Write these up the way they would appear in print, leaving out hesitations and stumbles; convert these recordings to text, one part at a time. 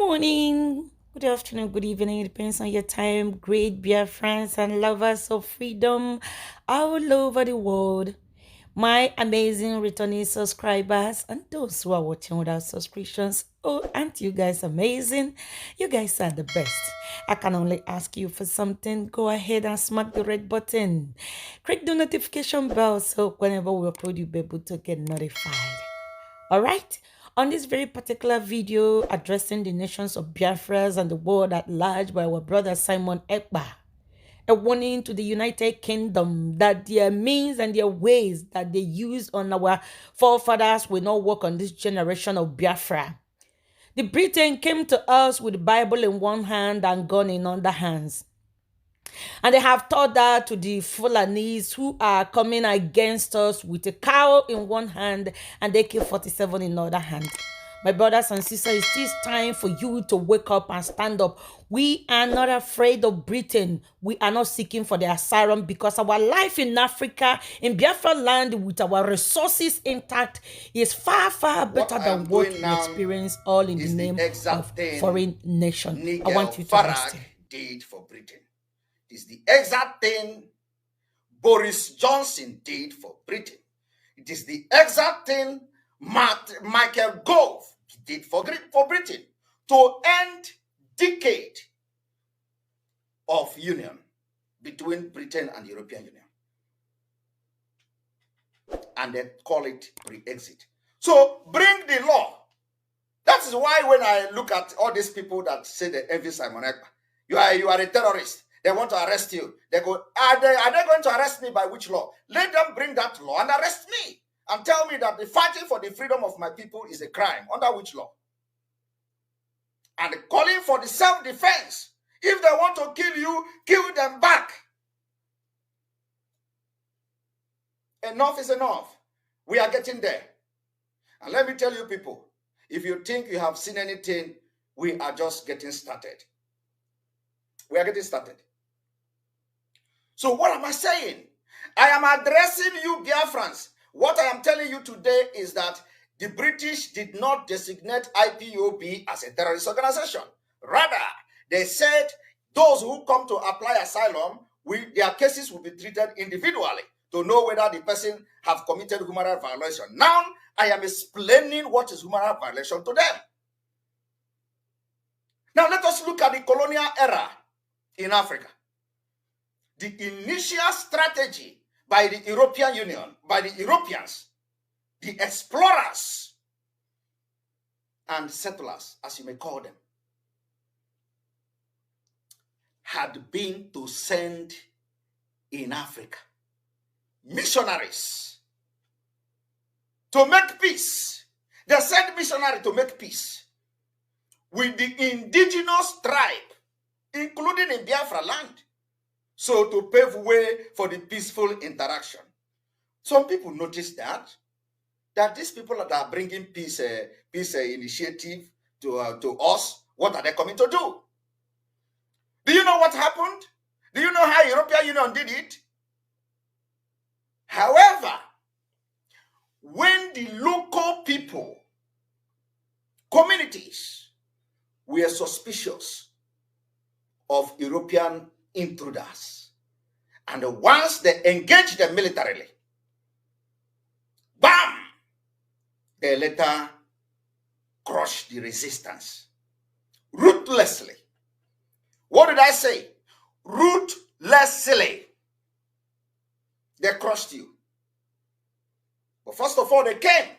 morning, good afternoon, good evening. It depends on your time. Great Biafrans and lovers of freedom all over the world. My amazing returning subscribers and those who are watching without subscriptions. Oh, aren't you guys amazing? You guys are the best. I can only ask you for something. Go ahead and smack the red button. Click the notification bell so whenever we upload, you'll be able to get notified. All right. On this very particular video addressing the nations of Biafras and the world at large by our brother Simon Ekpa, a warning to the United Kingdom that their means and their ways that they use on our forefathers will not work on this generation of Biafra. The Britain came to us with the Bible in one hand and gun in other hands. And they have taught that to the Fulanis who are coming against us with a cow in one hand and AK47 in the other hand. My brothers and sisters, it is time for you to wake up and stand up. We are not afraid of Britain. We are not seeking for the asylum because our life in Africa, in Biafra land, with our resources intact, is far, far better than what we experience all in the name of foreign nation. I want you to listen. Did for Britain. It is the exact thing Boris Johnson did for Britain. It is the exact thing Michael Gove did for Britain to end decade of union between Britain and the European Union. And they call it pre-exit. So bring the law. That is why when I look at all these people that say they envy Simon Ekpa, you are a terrorist. They want to arrest you. They go, are they going to arrest me by which law? Let them bring that law and arrest me. And tell me that the fighting for the freedom of my people is a crime. Under which law? And calling for the self-defense. If they want to kill you, kill them back. Enough is enough. We are getting there. And let me tell you people, if you think you have seen anything, we are just getting started. We are getting started. So what am I saying? I am addressing you, Biafrans. What I am telling you today is that the British did not designate IPOB as a terrorist organization. Rather, they said those who come to apply asylum, their cases will be treated individually to know whether the person have committed human rights violation. Now, I am explaining what is human rights violation to them. Now, let us look at the colonial era in Africa. The initial strategy by the European Union, by the Europeans, the explorers and settlers, as you may call them, had been to send in Africa missionaries to make peace. They sent missionaries to make peace with the indigenous tribe, including in Biafra land. So to pave way for the peaceful interaction. Some people notice that these people that are bringing peace initiative to us, what are they coming to do? Do you know what happened? Do you know how European Union did it? However, when the local people, communities, were suspicious of European intruders, and once they engaged them militarily, bam, they later crushed the resistance ruthlessly. What did I say? Ruthlessly. They crushed you. But first of all, they came.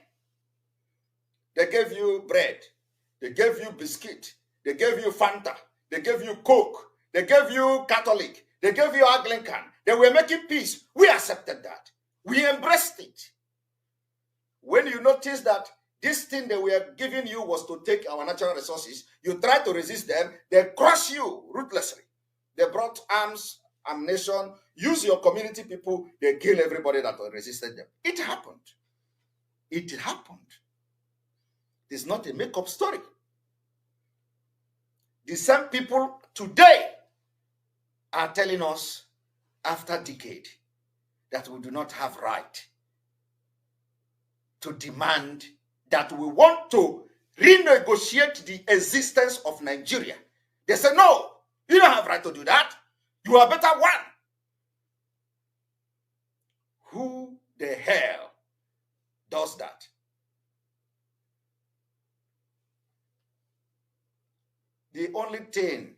They gave you bread. They gave you biscuit. They gave you Fanta. They gave you Coke. They gave you Catholic. They gave you Anglican. They were making peace. We accepted that. We embraced it. When you notice that this thing they were giving you was to take our natural resources, you try to resist them, they crush you ruthlessly. They brought arms, ammunition, use your community people, they kill everybody that resisted them. It happened. It happened. It's not a make-up story. The same people today are telling us after decade that we do not have right to demand that we want to renegotiate the existence of Nigeria. They say, no, you don't have right to do that. You are better one. Who the hell does that? The only thing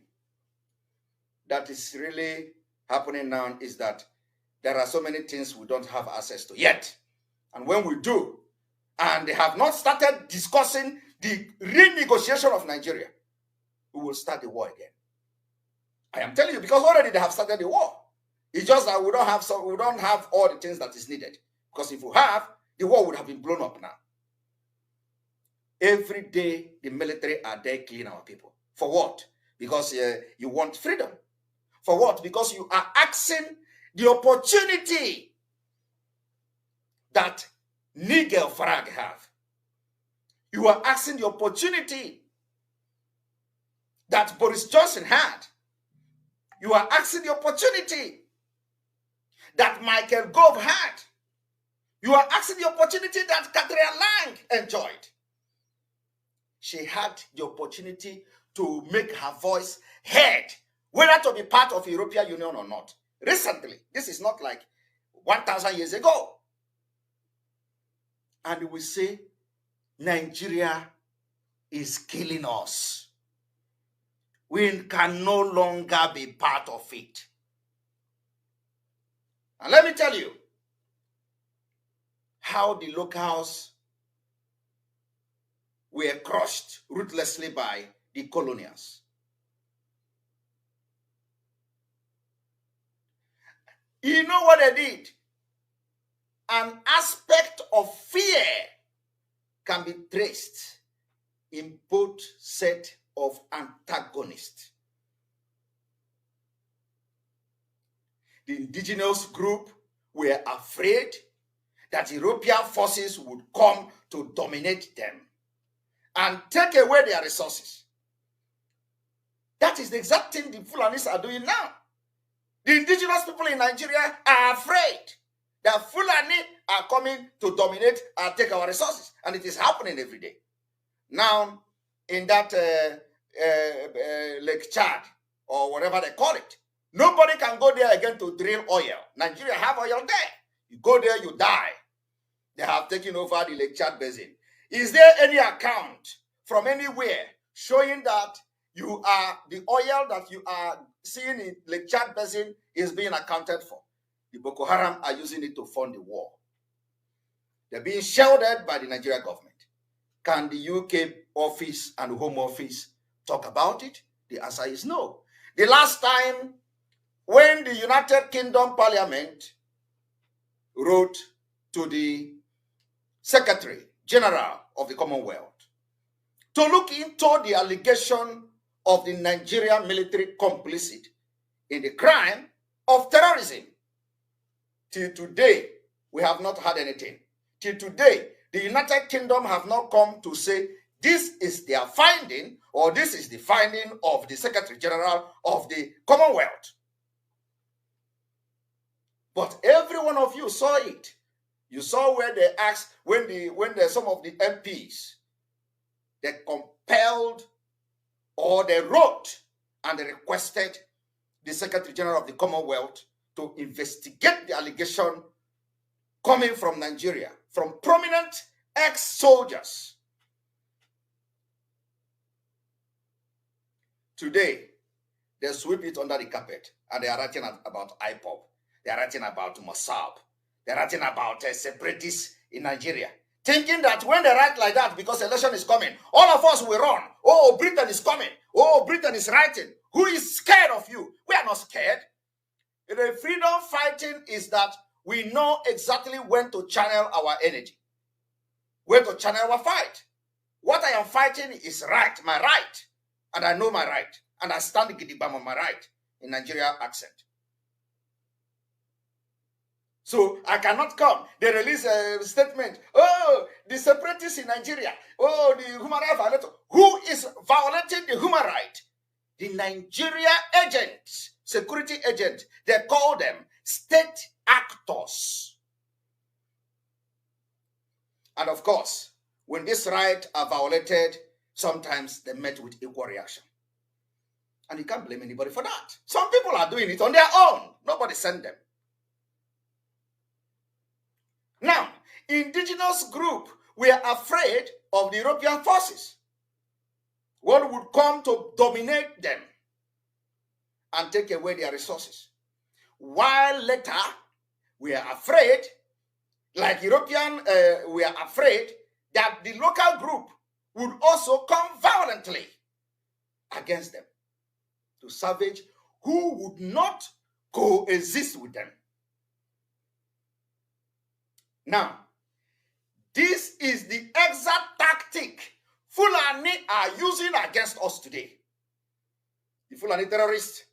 that is really happening now is that there are so many things we don't have access to yet. And when we do, and they have not started discussing the renegotiation of Nigeria, we will start the war again. I am telling you, because already they have started the war. It's just that we don't have all the things that is needed. Because if we have, the war would have been blown up now. Every day, the military are there killing our people. For what? Because you want freedom. For what? Because you are asking the opportunity that Nigel Farage have. You are asking the opportunity that Boris Johnson had. You are asking the opportunity that Michael Gove had. You are asking the opportunity that Catherine Lang enjoyed. She had the opportunity to make her voice heard, whether to be part of the European Union or not. Recently, this is not like 1,000 years ago. And we say, Nigeria is killing us. We can no longer be part of it. And let me tell you how the locals were crushed ruthlessly by the colonials. You know what they did? An aspect of fear can be traced in both set of antagonists. The indigenous group were afraid that European forces would come to dominate them and take away their resources. That is the exact thing the Fulanis are doing now. The indigenous people in Nigeria are afraid that Fulani are coming to dominate and take our resources. And it is happening every day. Now, in that Lake Chad, or whatever they call it, nobody can go there again to drill oil. Nigeria have oil there. You go there, you die. They have taken over the Lake Chad basin. Is there any account from anywhere showing that you are the oil that you are seeing in Lake Chad basin is being accounted for? The Boko Haram are using it to fund the war. They're being shielded by the Nigeria government. Can the UK office and Home Office talk about it? The answer is no. The last time when the United Kingdom Parliament wrote to the Secretary General of the Commonwealth to look into the allegation of the Nigerian military complicit in the crime of terrorism. Till today, we have not had anything. Till today, the United Kingdom have not come to say this is their finding or this is the finding of the Secretary General of the Commonwealth. But every one of you saw it. You saw where they asked, when some of the MPs, they compelled or they wrote and they requested the Secretary General of the Commonwealth to investigate the allegation coming from Nigeria, from prominent ex-soldiers. Today, they sweep it under the carpet and they are writing about IPOB. They are writing about Mossab. They are writing about separatists in Nigeria. Thinking that when they write like that, because election is coming, all of us will run. Oh, Britain is coming. Oh, Britain is writing. Who is scared of you? We are not scared. The freedom fighting is that we know exactly when to channel our energy, when to channel our fight. What I am fighting is right, my right. And I know my right. And I stand gidigbam on my right in Nigeria accent. So I cannot come. They release a statement. Oh, the separatists in Nigeria. Oh, the human rights violator. Who is violating the human right? The Nigeria agents, security agents. They call them state actors. And of course, when these rights are violated, sometimes they met with equal reaction. And you can't blame anybody for that. Some people are doing it on their own. Nobody sent them. Now, indigenous group were afraid of the European forces. What would come to dominate them and take away their resources. While later, we are afraid, like European, we are afraid that the local group would also come violently against them to savage who would not coexist with them. Now, this is the exact tactic Fulani are using against us today. The Fulani terrorists,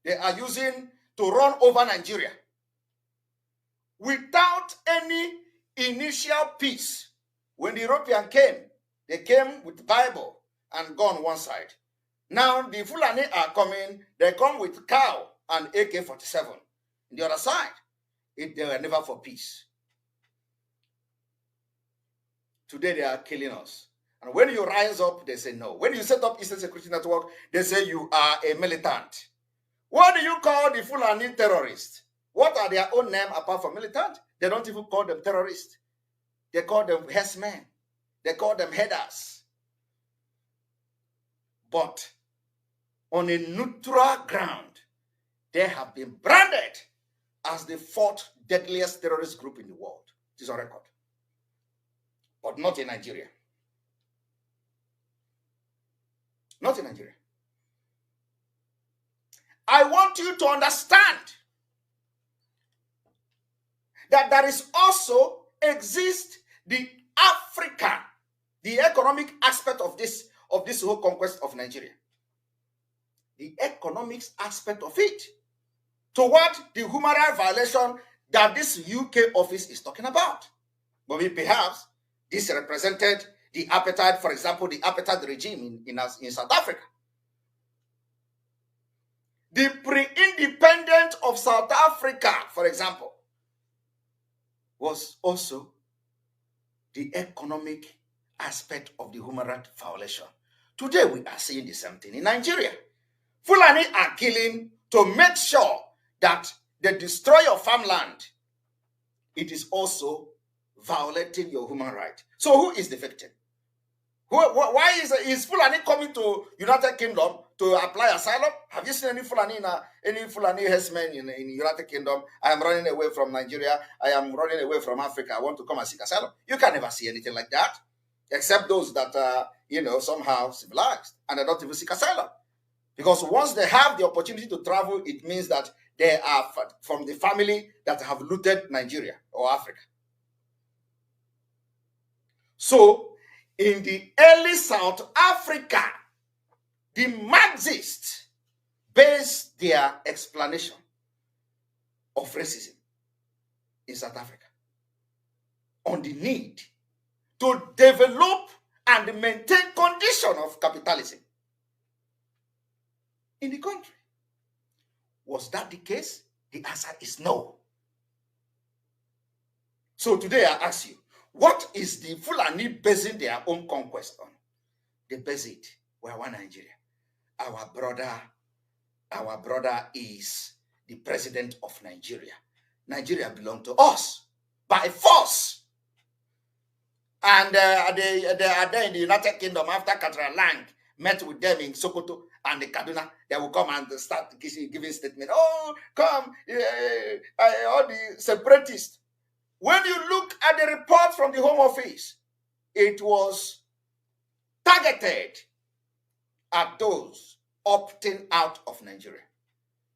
they are using to run over Nigeria without any initial peace. When the European came, they came with the Bible and gun one side. Now the Fulani are coming, they come with cow and AK47 on the other side. They were never for peace. Today they are killing us. And when you rise up, they say no. When you set up Eastern Security Network, they say you are a militant. What do you call the Fulani terrorists? What are their own name apart from militant? They don't even call them terrorists. They call them herdsmen. They call them headers. But on a neutral ground, they have been branded as the fourth deadliest terrorist group in the world. It is on record. But not in Nigeria. Not in Nigeria. I want you to understand that there is also exist the African, the economic aspect of this whole conquest of Nigeria. The economics aspect of it toward the human rights violation that this UK office is talking about. But perhaps this represented the apartheid, for example, the apartheid regime in South Africa. The pre-independence of South Africa, for example, was also the economic aspect of the human rights violation. Today, we are seeing the same thing in Nigeria. Fulani are killing to make sure that they destroy your farmland. It is also violating your human right. So who is the victim? Why is Fulani coming to United Kingdom to apply asylum? Have you seen any Fulani herdsmen in United Kingdom? I am running away from Nigeria. I am running away from Africa. I want to come and seek asylum. You can never see anything like that, except those that are, somehow civilized and they don't even seek asylum. Because once they have the opportunity to travel, it means that they are from the family that have looted Nigeria or Africa. So, in the early South Africa, the Marxists based their explanation of racism in South Africa on the need to develop and maintain condition of capitalism in the country. Was that the case? The answer is no. So today I ask you, what is the Fulani basing their own conquest on? They base it, we are one Nigeria. Our brother is the president of Nigeria. Nigeria belongs to us by force. And they are there in the United Kingdom after Catherine Lang met with them in Sokoto and the Kaduna. They will come and start giving statement. Oh, come, all the separatists. When you look at the report from the Home Office, it was targeted at those opting out of Nigeria.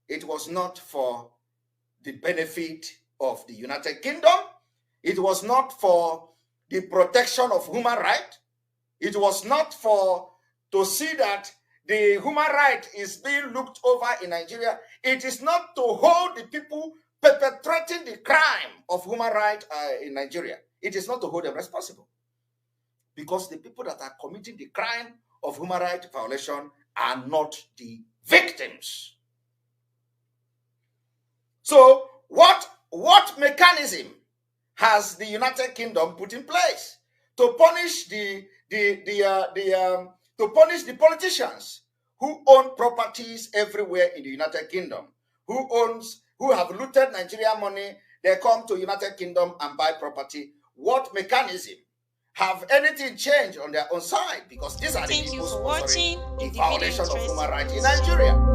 It was not for the benefit of the United Kingdom. It was not for the protection of human rights. It was not to see that the human right is being looked over in Nigeria. It is not to hold the people perpetrating the crime of human rights in Nigeria. It is not to hold them responsible. Because the people that are committing the crime of human rights violation are not the victims. So what mechanism has the United Kingdom put in place to punish the to punish the politicians who own properties everywhere in the United Kingdom, who have looted Nigerian money. They come to United Kingdom and buy property. What mechanism? Have anything changed on their own side? Because these are the people sponsoring the violation of human rights in Nigeria.